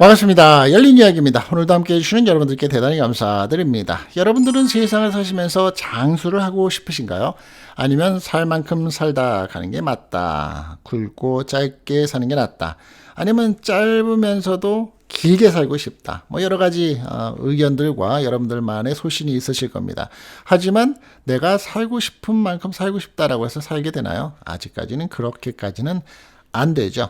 반갑습니다. 열린 이야기입니다. 오늘도 함께 해주시는 여러분들께 대단히 감사드립니다. 여러분들은 세상을 사시면서 장수를 하고 싶으신가요? 아니면 살 만큼 살다 가는 게 맞다. 굵고 짧게 사는 게 낫다. 아니면 짧으면서도 길게 살고 싶다. 여러 가지 의견들과 여러분들만의 소신이 있으실 겁니다. 하지만 내가 살고 싶은 만큼 살고 싶다라고 해서 살게 되나요? 아직까지는 그렇게까지는 안 되죠.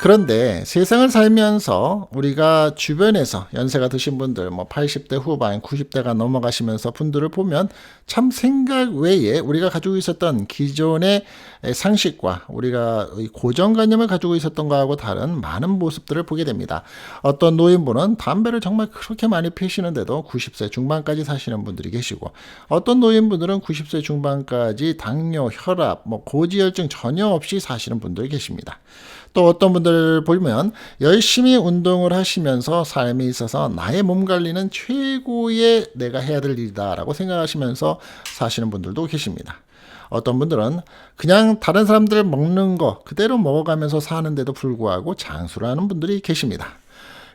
그런데 세상을 살면서 우리가 주변에서 연세가 드신 분들, 80대 후반, 90대가 넘어가시면서 분들을 보면 참 생각 외에 우리가 가지고 있었던 기존의 상식과 우리가 고정관념을 가지고 있었던 것하고 다른 많은 모습들을 보게 됩니다. 어떤 노인분은 담배를 정말 그렇게 많이 피시는데도 90세 중반까지 사시는 분들이 계시고, 어떤 노인분들은 90세 중반까지 당뇨, 혈압, 고지혈증 전혀 없이 사시는 분들이 계십니다. 또 어떤 분들 보면 열심히 운동을 하시면서 삶에 있어서 나의 몸 관리는 최고의 내가 해야 될 일이다라고 생각하시면서 사시는 분들도 계십니다. 어떤 분들은 그냥 다른 사람들 먹는 거 그대로 먹어가면서 사는데도 불구하고 장수를 하는 분들이 계십니다.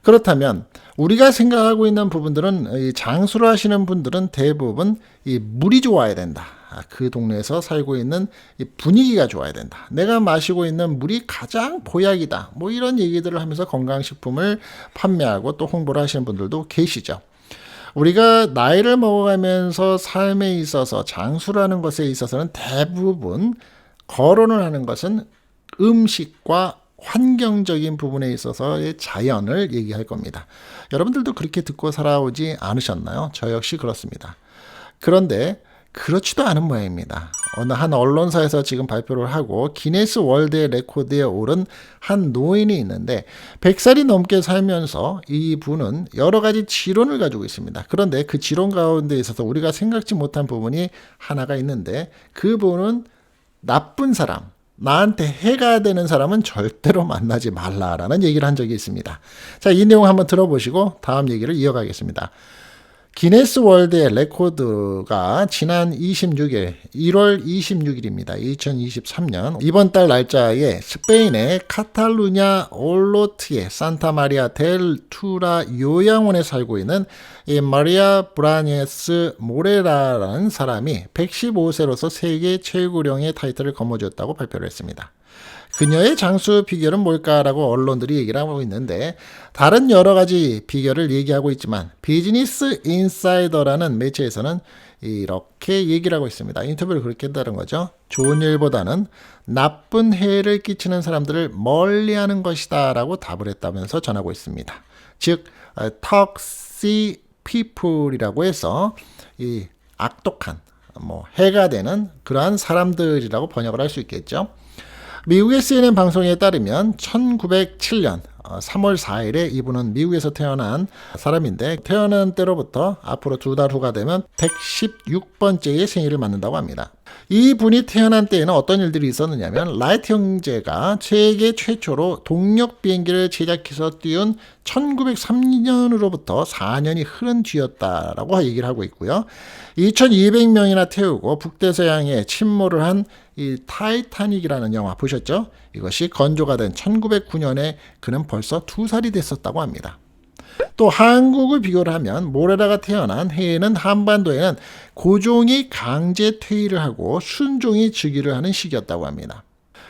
그렇다면 우리가 생각하고 있는 부분들은, 장수를 하시는 분들은 대부분 이 물이 좋아야 된다. 그 동네에서 살고 있는 이 분위기가 좋아야 된다. 내가 마시고 있는 물이 가장 보약이다. 이런 얘기들을 하면서 건강식품을 판매하고 또 홍보를 하시는 분들도 계시죠. 우리가 나이를 먹어가면서 삶에 있어서 장수라는 것에 있어서는 대부분 거론을 하는 것은 음식과 환경적인 부분에 있어서의 자연을 얘기할 겁니다. 여러분들도 그렇게 듣고 살아오지 않으셨나요? 저 역시 그렇습니다. 그런데 그렇지도 않은 모양입니다. 어느 한 언론사에서 지금 발표를 하고 기네스 월드 레코드에 오른 한 노인이 있는데 100살이 넘게 살면서 이 분은 여러 가지 지론을 가지고 있습니다. 그런데 그 지론 가운데 있어서 우리가 생각지 못한 부분이 하나가 있는데, 그 분은 나쁜 사람, 나한테 해가 되는 사람은 절대로 만나지 말라라는 얘기를 한 적이 있습니다. 자, 이 내용 한번 들어보시고 다음 얘기를 이어가겠습니다. 기네스 월드의 레코드가 지난 26일, 1월 26일입니다. 2023년 이번 달 날짜에 스페인의 카탈루냐 올로트의 산타마리아 델 투라 요양원에 살고 있는 이 마리아 브라네스 모레라라는 사람이 115세로서 세계 최고령의 타이틀을 거머쥐었다고 발표를 했습니다. 그녀의 장수 비결은 뭘까라고 언론들이 얘기를 하고 있는데, 다른 여러 가지 비결을 얘기하고 있지만 비즈니스 인사이더라는 매체에서는 이렇게 얘기를 하고 있습니다. 인터뷰를 그렇게 한다는 거죠. 좋은 일보다는 나쁜 해를 끼치는 사람들을 멀리하는 것이다 라고 답을 했다면서 전하고 있습니다. 즉 toxic people이라고 해서 이 악독한 해가 되는 그러한 사람들이라고 번역을 할 수 있겠죠. 미국의 CNN 방송에 따르면 1907년 3월 4일에 이분은 미국에서 태어난 사람인데, 태어난 때로부터 앞으로 2달 후가 되면 116번째의 생일을 맞는다고 합니다. 이 분이 태어난 때에는 어떤 일들이 있었느냐면, 라이트 형제가 세계 최초로 동력 비행기를 제작해서 띄운 1903년으로부터 4년이 흐른 뒤였다라고 얘기를 하고 있고요. 2200명이나 태우고 북대서양에 침몰을 한 이 타이타닉이라는 영화 보셨죠? 이것이 건조가 된 1909년에 그는 벌써 2살이 됐었다고 합니다. 또 한국을 비교를 하면 모레라가 태어난 해에는 한반도에는 고종이 강제 퇴위를 하고 순종이 즉위를 하는 시기였다고 합니다.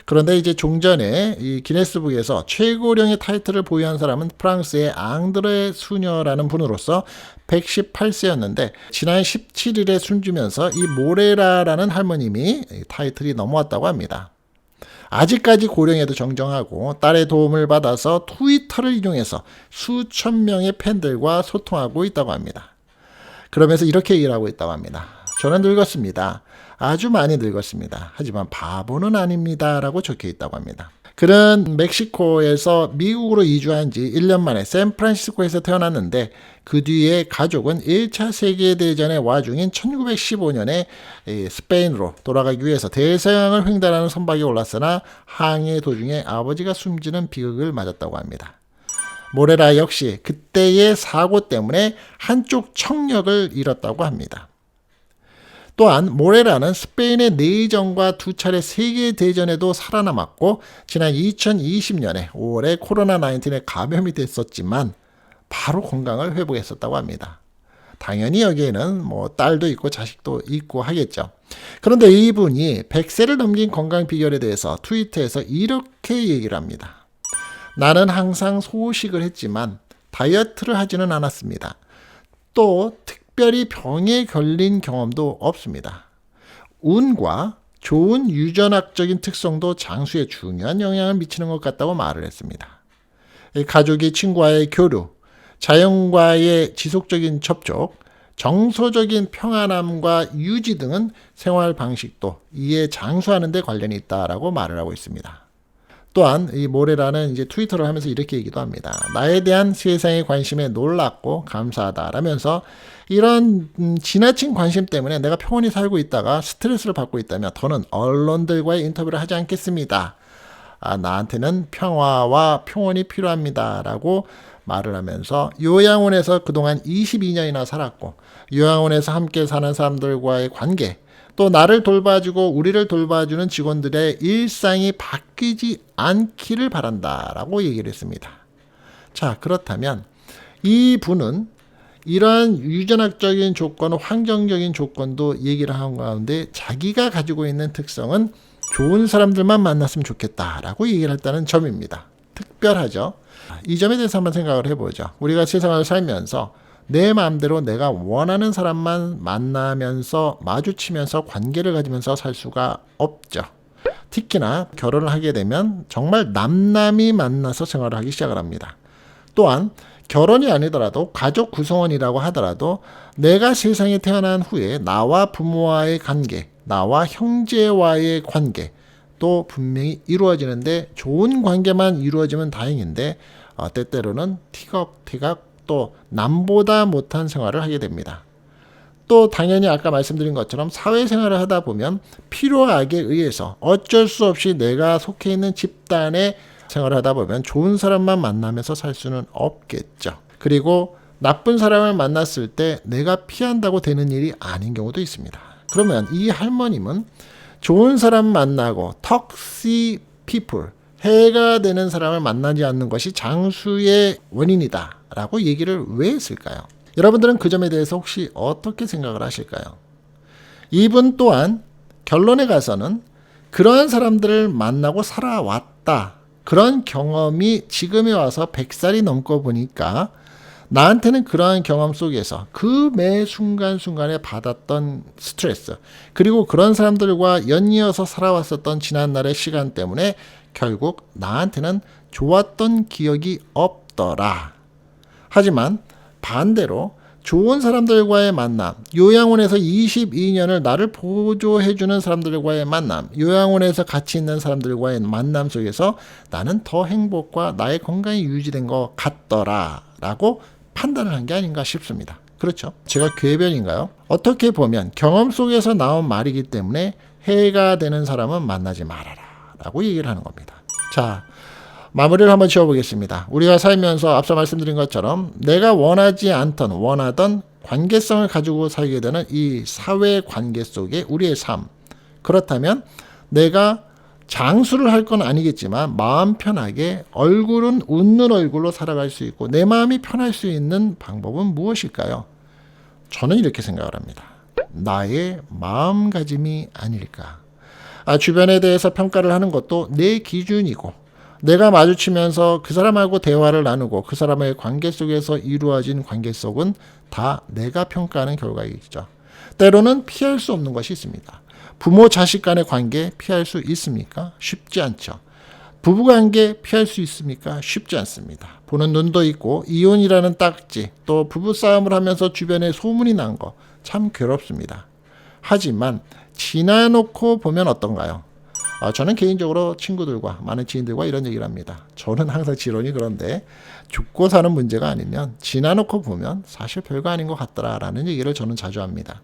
그런데 이제 종전에 이 기네스북에서 최고령의 타이틀을 보유한 사람은 프랑스의 앙드레 수녀라는 분으로서 118세였는데 지난 17일에 숨지면서 이 모레라라는 할머님이 타이틀이 넘어왔다고 합니다. 아직까지 고령에도 정정하고 딸의 도움을 받아서 트위터를 이용해서 수천 명의 팬들과 소통하고 있다고 합니다. 그러면서 이렇게 일하고 있다고 합니다. 저는 늙었습니다. 아주 많이 늙었습니다. 하지만 바보는 아닙니다. 라고 적혀 있다고 합니다. 그는 멕시코에서 미국으로 이주한 지 1년 만에 샌프란시스코에서 태어났는데, 그 뒤에 가족은 1차 세계대전의 와중인 1915년에 스페인으로 돌아가기 위해서 대서양을 횡단하는 선박에 올랐으나 항해 도중에 아버지가 숨지는 비극을 맞았다고 합니다. 모레라 역시 그때의 사고 때문에 한쪽 청력을 잃었다고 합니다. 또한 모레라는 스페인의 내전과 두 차례 세계대전에도 살아남았고 지난 2020년에 5월에 코로나19에 감염이 됐었지만 바로 건강을 회복했었다고 합니다. 당연히 여기에는 딸도 있고 자식도 있고 하겠죠. 그런데 이분이 100세를 넘긴 건강 비결에 대해서 트위터에서 이렇게 얘기를 합니다. 나는 항상 소식을 했지만 다이어트를 하지는 않았습니다. 또 특별히 병에 걸린 경험도 없습니다. 운과 좋은 유전학적인 특성도 장수에 중요한 영향을 미치는 것 같다고 말을 했습니다. 가족이 친구와의 교류, 자연과의 지속적인 접촉, 정서적인 평안함과 유지 등은 생활 방식도 이에 장수하는 데 관련이 있다라고 말을 하고 있습니다. 또한 이 모레라는 이제 트위터를 하면서 이렇게 얘기도 합니다. 나에 대한 세상의 관심에 놀랍고 감사하다라면서 이런 지나친 관심 때문에 내가 평온히 살고 있다가 스트레스를 받고 있다면 더는 언론들과의 인터뷰를 하지 않겠습니다. 나한테는 평화와 평온이 필요합니다. 라고 말을 하면서 요양원에서 그동안 22년이나 살았고 요양원에서 함께 사는 사람들과의 관계 또 나를 돌봐주고 우리를 돌봐주는 직원들의 일상이 바뀌지 않기를 바란다라고 얘기를 했습니다. 자, 그렇다면 이 분은 이러한 유전학적인 조건, 환경적인 조건도 얘기를 한 가운데 자기가 가지고 있는 특성은 좋은 사람들만 만났으면 좋겠다라고 얘기를 했다는 점입니다. 특별하죠. 이 점에 대해서 한번 생각을 해보죠. 우리가 세상을 살면서 내 마음대로 내가 원하는 사람만 만나면서 마주치면서 관계를 가지면서 살 수가 없죠. 특히나 결혼을 하게 되면 정말 남남이 만나서 생활을 하기 시작을 합니다. 또한 결혼이 아니더라도 가족 구성원이라고 하더라도 내가 세상에 태어난 후에 나와 부모와의 관계, 나와 형제와의 관계 또 분명히 이루어지는데 좋은 관계만 이루어지면 다행인데 때때로는 티격태격 또 남보다 못한 생활을 하게 됩니다. 또 당연히 아까 말씀드린 것처럼 사회생활을 하다 보면 필요하게 의해서 어쩔 수 없이 내가 속해 있는 집단에 생활을 하다 보면 좋은 사람만 만나면서 살 수는 없겠죠. 그리고 나쁜 사람을 만났을 때 내가 피한다고 되는 일이 아닌 경우도 있습니다. 그러면 이 할머님은 좋은 사람 만나고 toxic people, 해가 되는 사람을 만나지 않는 것이 장수의 원인이다 라고 얘기를 왜 했을까요? 여러분들은 그 점에 대해서 혹시 어떻게 생각을 하실까요? 이분 또한 결론에 가서는 그러한 사람들을 만나고 살아왔다. 그런 경험이 지금에 와서 100살이 넘고 보니까 나한테는 그러한 경험 속에서 그 매 순간순간에 받았던 스트레스 그리고 그런 사람들과 연이어서 살아왔었던 지난날의 시간 때문에 결국 나한테는 좋았던 기억이 없더라. 하지만 반대로 좋은 사람들과의 만남, 요양원에서 22년을 나를 보조해주는 사람들과의 만남, 요양원에서 같이 있는 사람들과의 만남 속에서 나는 더 행복과 나의 건강이 유지된 것 같더라 라고 판단을 한 게 아닌가 싶습니다. 그렇죠? 제가 궤변인가요? 어떻게 보면 경험 속에서 나온 말이기 때문에 해가 되는 사람은 만나지 말아라 라고 얘기를 하는 겁니다. 자, 마무리를 한번 지어보겠습니다. 우리가 살면서 앞서 말씀드린 것처럼 내가 원하지 않던 원하던 관계성을 가지고 살게 되는 이 사회 관계 속에 우리의 삶, 그렇다면 내가 장수를 할 건 아니겠지만 마음 편하게 얼굴은 웃는 얼굴로 살아갈 수 있고 내 마음이 편할 수 있는 방법은 무엇일까요? 저는 이렇게 생각을 합니다. 나의 마음가짐이 아닐까. 주변에 대해서 평가를 하는 것도 내 기준이고 내가 마주치면서 그 사람하고 대화를 나누고 그 사람의 관계 속에서 이루어진 관계 속은 다 내가 평가하는 결과이죠. 때로는 피할 수 없는 것이 있습니다. 부모 자식 간의 관계 피할 수 있습니까? 쉽지 않죠. 부부관계 피할 수 있습니까? 쉽지 않습니다. 보는 눈도 있고 이혼이라는 딱지 또 부부싸움을 하면서 주변에 소문이 난 거 참 괴롭습니다. 하지만 지나놓고 보면 어떤가요? 저는 개인적으로 친구들과 많은 지인들과 이런 얘기를 합니다. 저는 항상 지론이 그런데 죽고 사는 문제가 아니면 지나놓고 보면 사실 별거 아닌 것 같더라라는 얘기를 저는 자주 합니다.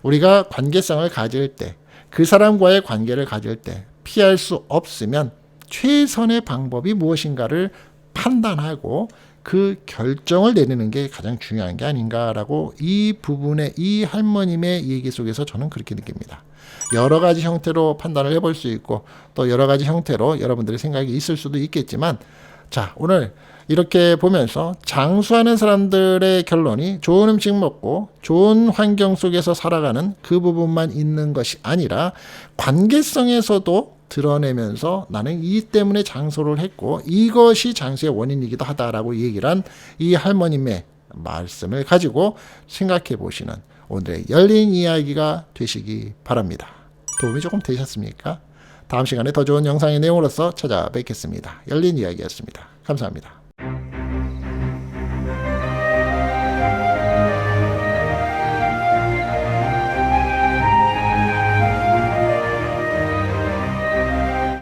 우리가 관계성을 가질 때 그 사람과의 관계를 가질 때 피할 수 없으면 최선의 방법이 무엇인가를 판단하고 그 결정을 내리는 게 가장 중요한 게 아닌가라고 이 부분에 이 할머님의 얘기 속에서 저는 그렇게 느낍니다. 여러 가지 형태로 판단을 해볼 수 있고 또 여러 가지 형태로 여러분들의 생각이 있을 수도 있겠지만 자, 오늘 이렇게 보면서 장수하는 사람들의 결론이 좋은 음식 먹고 좋은 환경 속에서 살아가는 그 부분만 있는 것이 아니라 관계성에서도 드러내면서 나는 이 때문에 장수를 했고 이것이 장수의 원인이기도 하다라고 얘기를 한 이 할머님의 말씀을 가지고 생각해 보시는 오늘의 열린 이야기가 되시기 바랍니다. 도움이 조금 되셨습니까? 다음 시간에 더 좋은 영상의 내용으로서 찾아뵙겠습니다. 열린 이야기였습니다. 감사합니다.